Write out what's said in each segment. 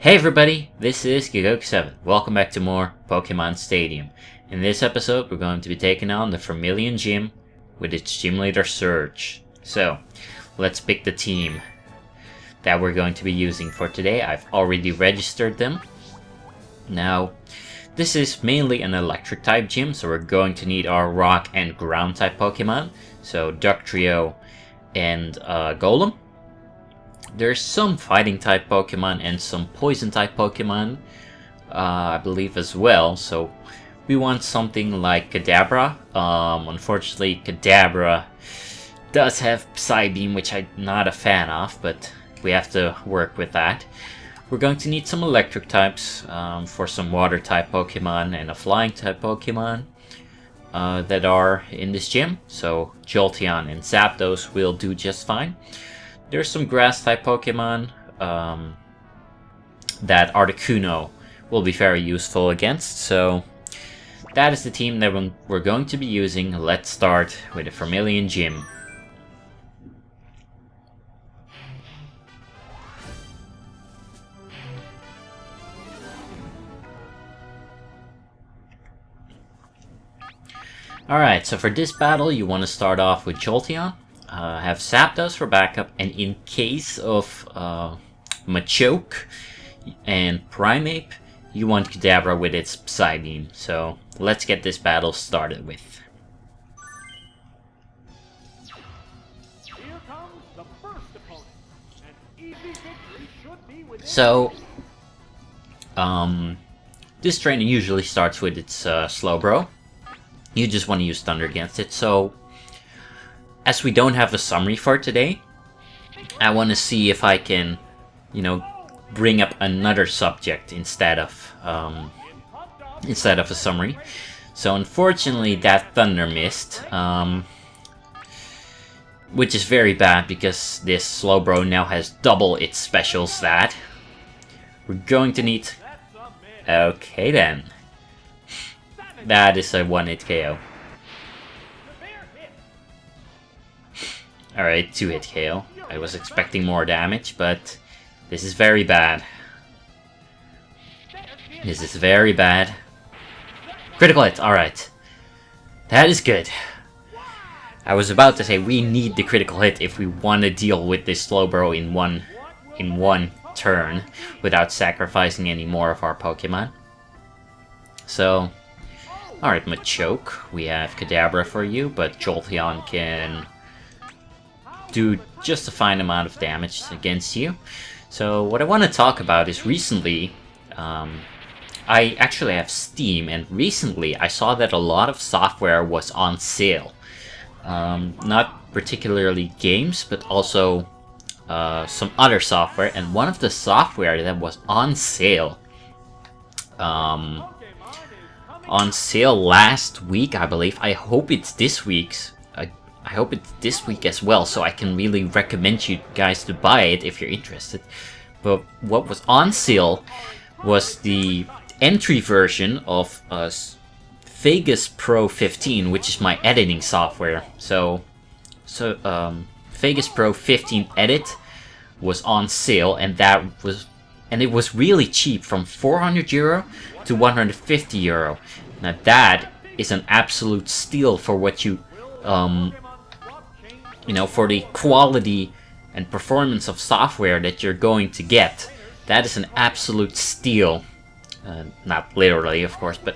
Hey everybody, this is Gigoku7. Welcome back to more Pokémon Stadium. In this episode, we're going to be taking on the Vermilion Gym with its gym leader Surge. So, let's pick the team that we're going to be using for today. I've already registered them. Now, this is mainly an electric type gym, so we're going to need our rock and ground type Pokemon. So, Duck Trio and Golem. There's some fighting type Pokemon and some poison type Pokemon, I believe as well. So we want something like Kadabra. Unfortunately, Kadabra does have Psybeam, which I'm not a fan of, but we have to work with that. We're going to need some electric types for some water type Pokemon and a flying type Pokemon that are in this gym. So Jolteon and Zapdos will do just fine. There's some grass-type Pokemon that Articuno will be very useful against, so that is the team that we're going to be using. Let's start with the Vermilion Gym. Alright, so for this battle you want to start off with Jolteon. Have Zapdos for backup, and in case of Machoke and Primeape, you want Kadabra with its Psybeam. So let's get this battle started with. So, this trainer usually starts with its Slowbro. You just want to use Thunder against it, so as we don't have a summary for today, I want to see if I can, bring up another subject instead of a summary. So unfortunately, that Thunder missed, which is very bad because this Slowbro now has double its special stat. We're going to need. Okay then, that is a 1-hit KO. Alright, 2-hit KO. I was expecting more damage, but this is very bad. This is very bad. Critical hit, alright. That is good. I was about to say we need the critical hit if we want to deal with this Slowbro in one turn without sacrificing any more of our Pokemon. So, alright, Machoke. We have Kadabra for you, but Jolteon can do just a fine amount of damage against you. So what I want to talk about is recently, I actually have Steam, and recently I saw that a lot of software was on sale. Not particularly games, but also some other software, and one of the software that was on sale last week, I believe. I hope it's this week's. I hope it's this week as well, so I can really recommend you guys to buy it if you're interested. But what was on sale was the entry version of Vegas Pro 15, which is my editing software. So Vegas Pro 15 Edit was on sale, and it was really cheap, from 400 euro to 150 euro. Now that is an absolute steal for what you for the quality and performance of software that you're going to get. That is an absolute steal. Not literally, of course, but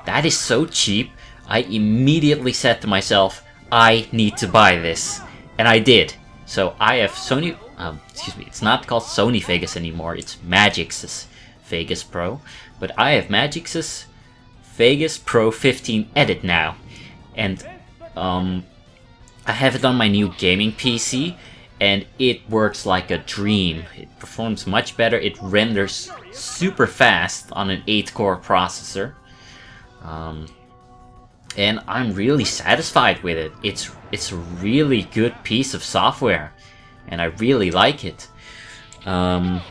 that is so cheap. I immediately said to myself, I need to buy this. And I did. So I have Sony, it's not called Sony Vegas anymore, it's Magix's Vegas Pro. But I have Magix's Vegas Pro 15 Edit now. And I have it on my new gaming PC, and it works like a dream. It performs much better. It renders super fast on an 8-core processor. And I'm really satisfied with it. It's a really good piece of software, and I really like it. Come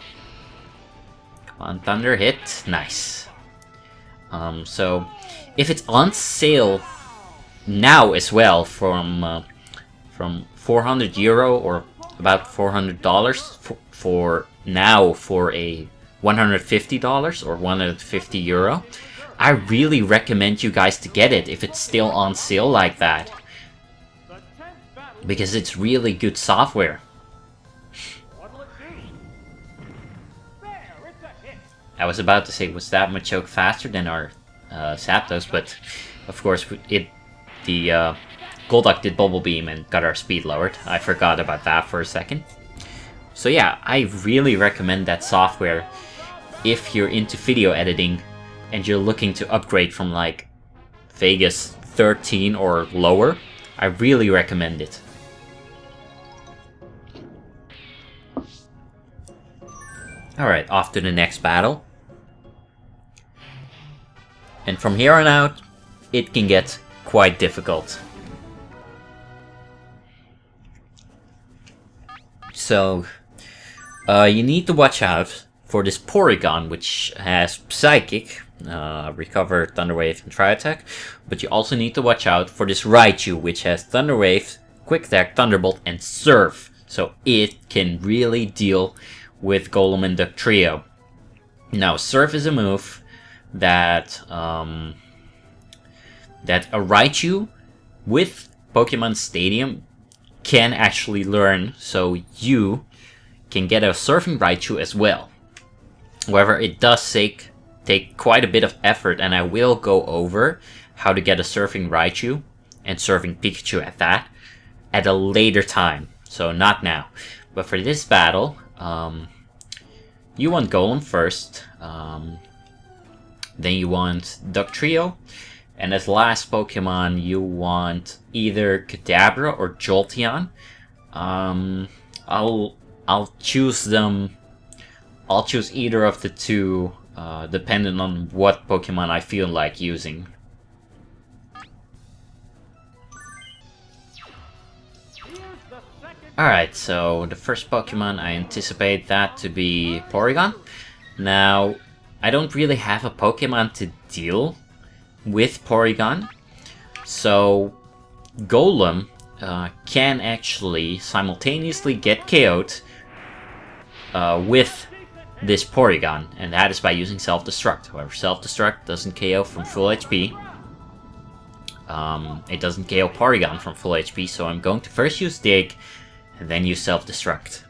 on, Thunder, hit. Nice. So, if it's on sale now as well from 400 euro or about $400 for now for a $150 or €150. I really recommend you guys to get it if it's still on sale like that, because it's really good software. I was about to say, was that Machoke faster than our Zapdos, but of course the Golduck did Bubble Beam and got our speed lowered. I forgot about that for a second. So yeah, I really recommend that software if you're into video editing and you're looking to upgrade from like Vegas 13 or lower. I really recommend it. Alright, off to the next battle. And from here on out, it can get quite difficult. So, you need to watch out for this Porygon, which has Psychic, Recover, Thunder Wave, and Tri Attack. But you also need to watch out for this Raichu, which has Thunder Wave, Quick Attack, Thunderbolt, and Surf. So it can really deal with Golem and Duck Trio. Now, Surf is a move that that a Raichu with Pokémon Stadium can actually learn, so you can get a Surfing Raichu as well. However, it does take quite a bit of effort, and I will go over how to get a Surfing Raichu and Surfing Pikachu at that at a later time, so not now. But for this battle, you want Golem first, then you want Duck Trio, and as last Pokemon you want either Kadabra or Jolteon. I'll choose them. I'll choose either of the two, depending on what Pokemon I feel like using. Alright, so the first Pokemon, I anticipate that to be Porygon. Now, I don't really have a Pokemon to deal with Porygon, so Golem can actually simultaneously get KO'd with this Porygon, and that is by using Self-Destruct. However, Self-Destruct doesn't KO from full HP. It doesn't KO Porygon from full HP, so I'm going to first use Dig, and then use Self-Destruct.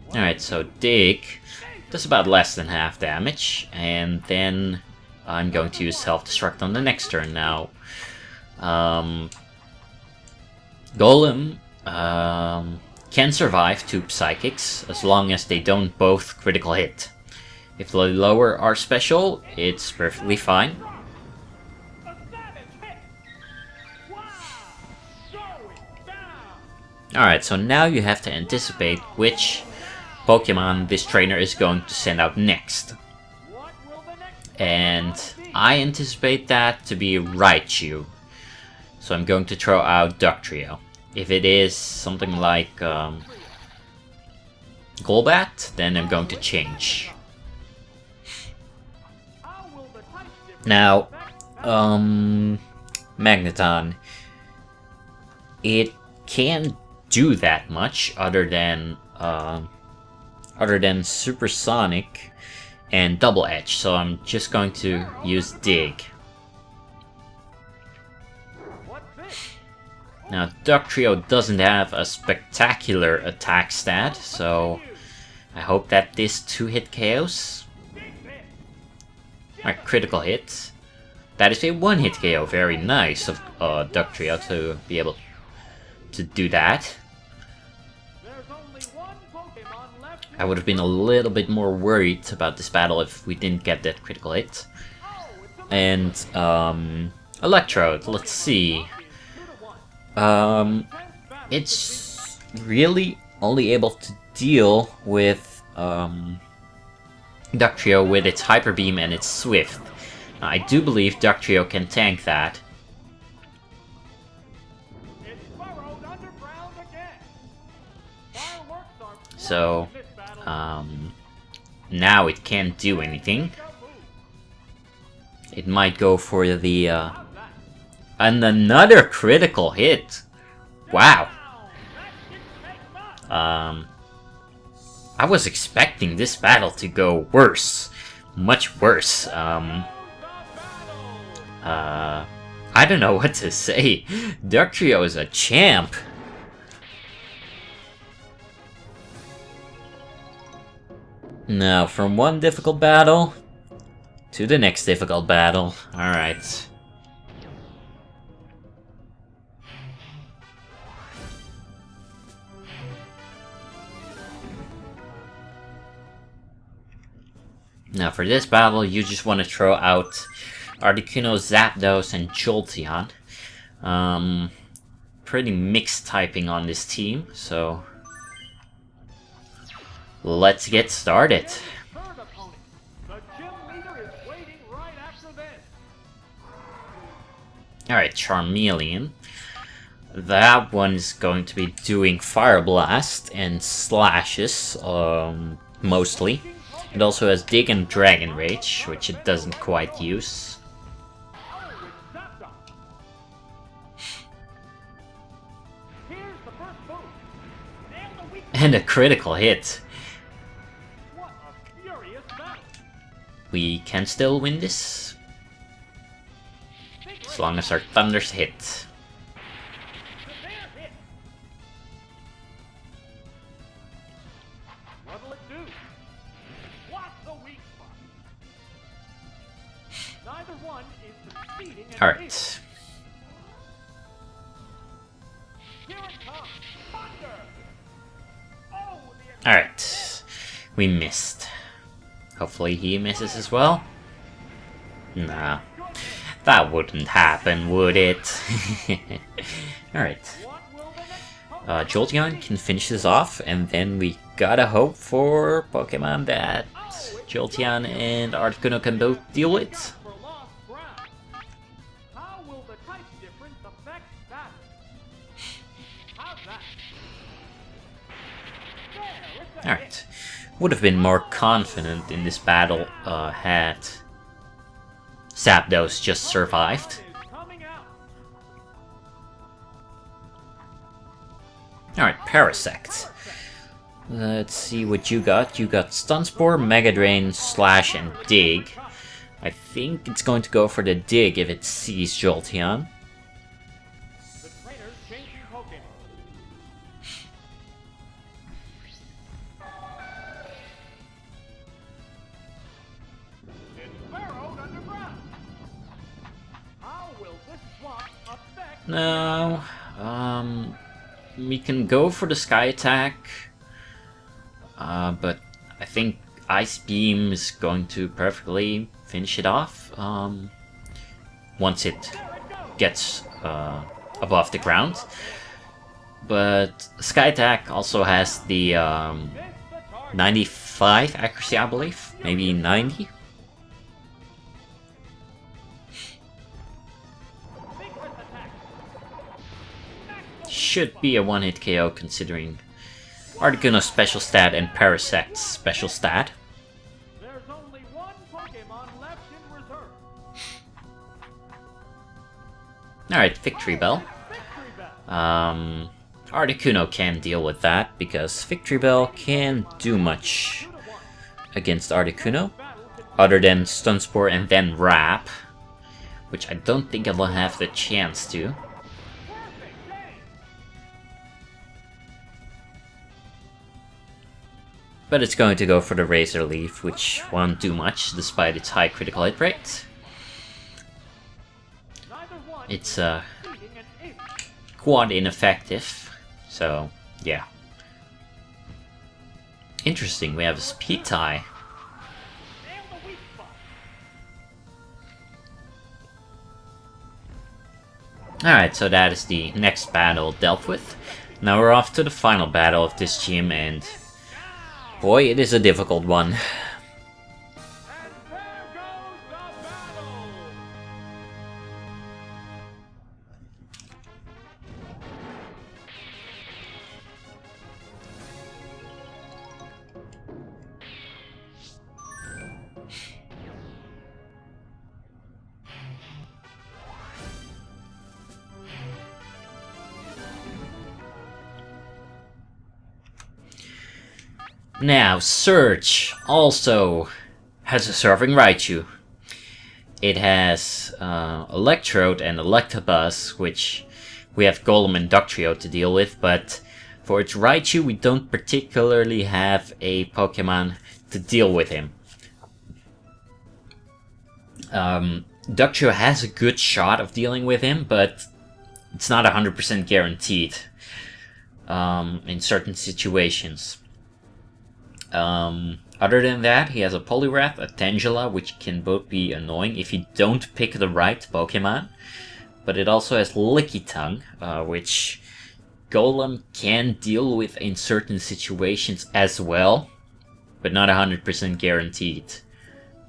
Alright, so Dig does about less than half damage, and then I'm going to use Self-Destruct on the next turn. Now, Golem can survive 2 Psychics as long as they don't both critical hit. If they lower our special, it's perfectly fine. Alright, so now you have to anticipate which Pokemon this trainer is going to send out next. And I anticipate that to be Raichu. So I'm going to throw out Duck Trio. If it is something like Golbat, then I'm going to change. Now, Magneton, it can't do that much other than Supersonic and Double Edge, so I'm just going to use Dig. Now, Duck Trio doesn't have a spectacular attack stat, so I hope that this 2-hit KOs. A critical hit. That is a 1-hit KO. Very nice of Duck Trio to be able to do that. I would have been a little bit more worried about this battle if we didn't get that critical hit. And Electrode, let's see. It's really only able to deal with Duck Trio with its Hyper Beam and its Swift. I do believe Duck Trio can tank that. So, now it can't do anything. It might go for the, and another critical hit! Wow. I was expecting this battle to go worse. Much worse. I don't know what to say. Dark Trio is a champ. Now, from one difficult battle to the next difficult battle. Alright. Now, for this battle, you just want to throw out Articuno, Zapdos, and Jolteon. Pretty mixed typing on this team, so let's get started. Alright, Charmeleon. That one's going to be doing Fire Blast and Slashes, mostly. It also has Dig and Dragon Rage, which it doesn't quite use. And a critical hit. We can still win this. As long as our thunders hit. Alright. Alright. We missed. Hopefully he misses as well. Nah. That wouldn't happen, would it? Alright. Jolteon can finish this off, and then we gotta hope for Pokemon that Jolteon and Articuno can both deal with. Alright. Would have been more confident in this battle had Zapdos just survived. Alright, Parasect. Let's see what you got. You got Stun Spore, Mega Drain, Slash, and Dig. I think it's going to go for the Dig if it sees Jolteon. No, we can go for the Sky Attack, but I think Ice Beam is going to perfectly finish it off once it gets above the ground. But Sky Attack also has the 95 accuracy, I believe, maybe 90. Should be a one-hit KO considering Articuno's special stat and Parasect's special stat. There's only one Pokemon left in reserve. Alright, Victory Bell. Articuno can deal with that because Victory Bell can't do much against Articuno other than Stun Spore and then Wrap, which I don't think it will have the chance to. But it's going to go for the Razor Leaf, which won't do much despite its high critical hit rate. It's quite ineffective, so yeah. Interesting, we have a speed tie. Alright, so that is the next battle dealt with. Now we're off to the final battle of this gym, and boy, it is a difficult one. Now, Surge also has a Surfing Raichu. It has Electrode and Electabuzz, which we have Golem and Dugtrio to deal with, but for its Raichu, we don't particularly have a Pokemon to deal with him. Dugtrio has a good shot of dealing with him, but it's not 100% guaranteed in certain situations. Other than that, he has a Poliwrath, a Tangela, which can both be annoying if you don't pick the right Pokemon. But it also has Lickitung, which Golem can deal with in certain situations as well, but not 100% guaranteed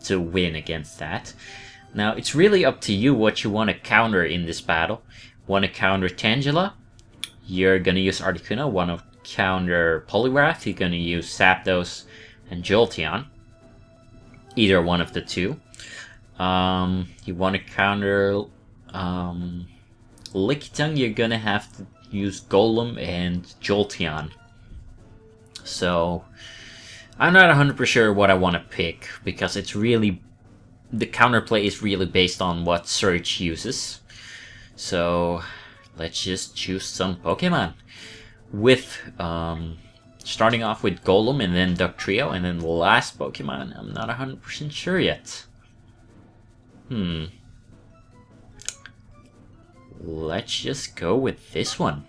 to win against that. Now, it's really up to you what you want to counter in this battle. Want to counter Tangela? You're gonna use Articuno. Want to counter Poliwrath? You're gonna use Zapdos and Jolteon. Either one of the two. You want to counter Lickitung? You're gonna have to use Golem and Jolteon. So, I'm not 100% sure what I want to pick, because it's really... the counterplay is really based on what Surge uses. So, let's just choose some Pokemon. With, starting off with Golem and then Dugtrio, and then the last Pokemon, I'm not 100% sure yet. Let's just go with this one.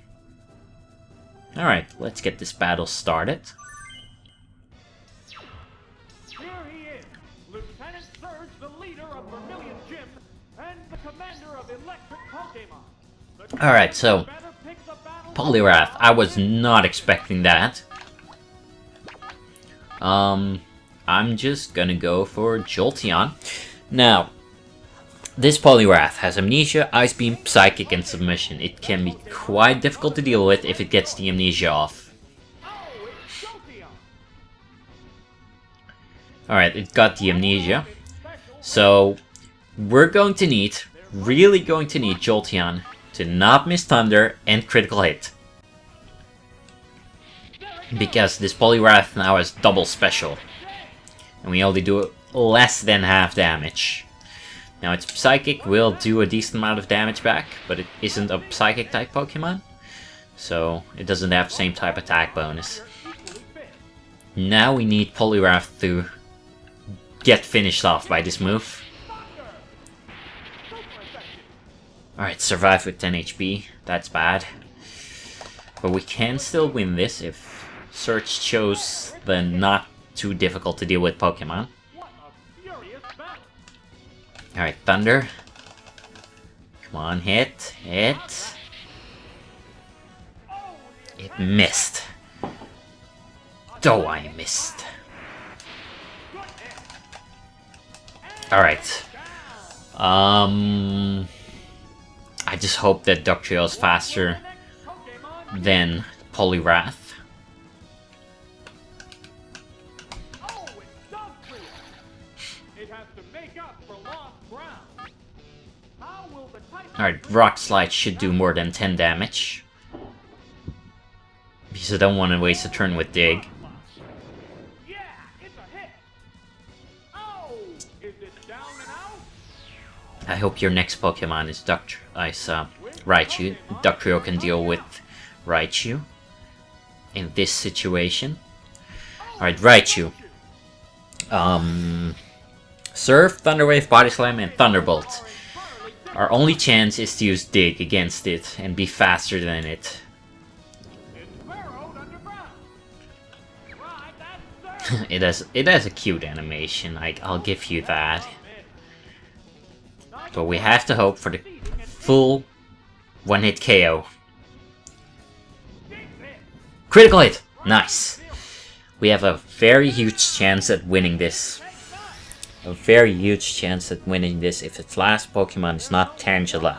Alright, let's get this battle started. Here he is, Lieutenant Surge, the leader of Vermilion Gym, and the commander of electric Pokemon. Alright, so Poliwrath, I was not expecting that. I'm just gonna go for Jolteon. Now, this Poliwrath has Amnesia, Ice Beam, Psychic, and Submission. It can be quite difficult to deal with if it gets the Amnesia off. Alright, it got the Amnesia. So, we're going to need, really going to need Jolteon to not miss Thunder and critical hit. Because this Poliwrath now has double special. And we only do less than half damage. Now its Psychic will do a decent amount of damage back, but it isn't a Psychic type Pokemon. So it doesn't have the same type attack bonus. Now we need Poliwrath to get finished off by this move. Alright, survive with 10 HP. That's bad. But we can still win this if Surge chose the not too difficult to deal with Pokemon. Alright, Thunder. Come on, hit. Hit. It missed. Oh, I missed. Alright. I just hope that Dugtrio is faster than Poliwrath. Alright, Rock Slide should do more than 10 damage. Because I don't want to waste a turn with Dig. I hope your next Pokemon is Raichu. Dugtrio can deal with Raichu in this situation. Alright, Raichu. Surf, Thunder Wave, Body Slam, and Thunderbolt. Our only chance is to use Dig against it and be faster than it. It has a cute animation, I'll give you that. But we have to hope for the full one-hit KO. Critical hit! Nice! We have a very huge chance at winning this. A very huge chance at winning this if its last Pokemon is not Tangela.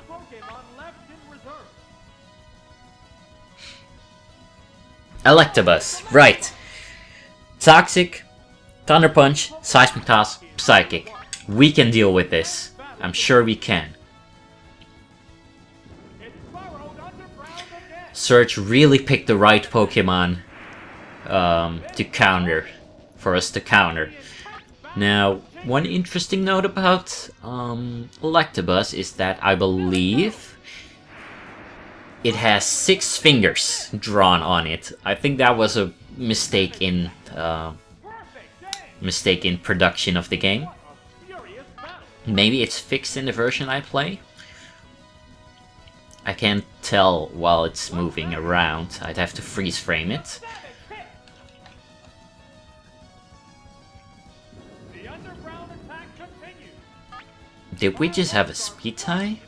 Electabuzz, right. Toxic, Thunder Punch, Seismic Toss, Psychic. We can deal with this. I'm sure we can. Surge really picked the right Pokemon counter, for us to counter. Now, one interesting note about Electabuzz is that I believe it has 6 fingers drawn on it. I think that was a mistake in production of the game. Maybe it's fixed in the version I play. I can't tell while it's moving around. I'd have to freeze frame it. Did we just have a speed tie?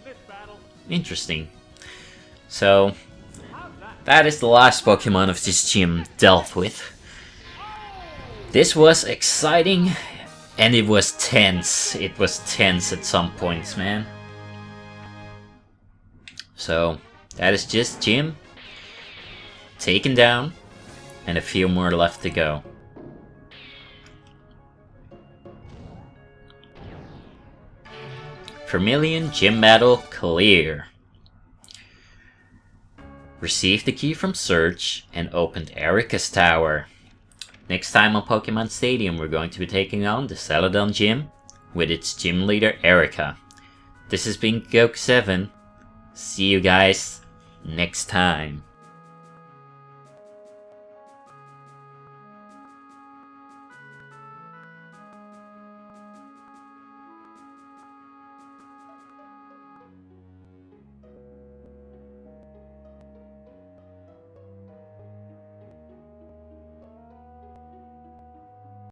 Interesting. So, that is the last Pokemon of this gym dealt with. This was exciting, and it was tense. It was tense at some points, man. So, that is just gym taken down, and a few more left to go. Vermilion Gym Battle clear. Received the key from Surge and opened Erika's tower. Next time on Pokémon Stadium, we're going to be taking on the Celadon Gym with its gym leader Erika. This has been Goku7. See you guys next time.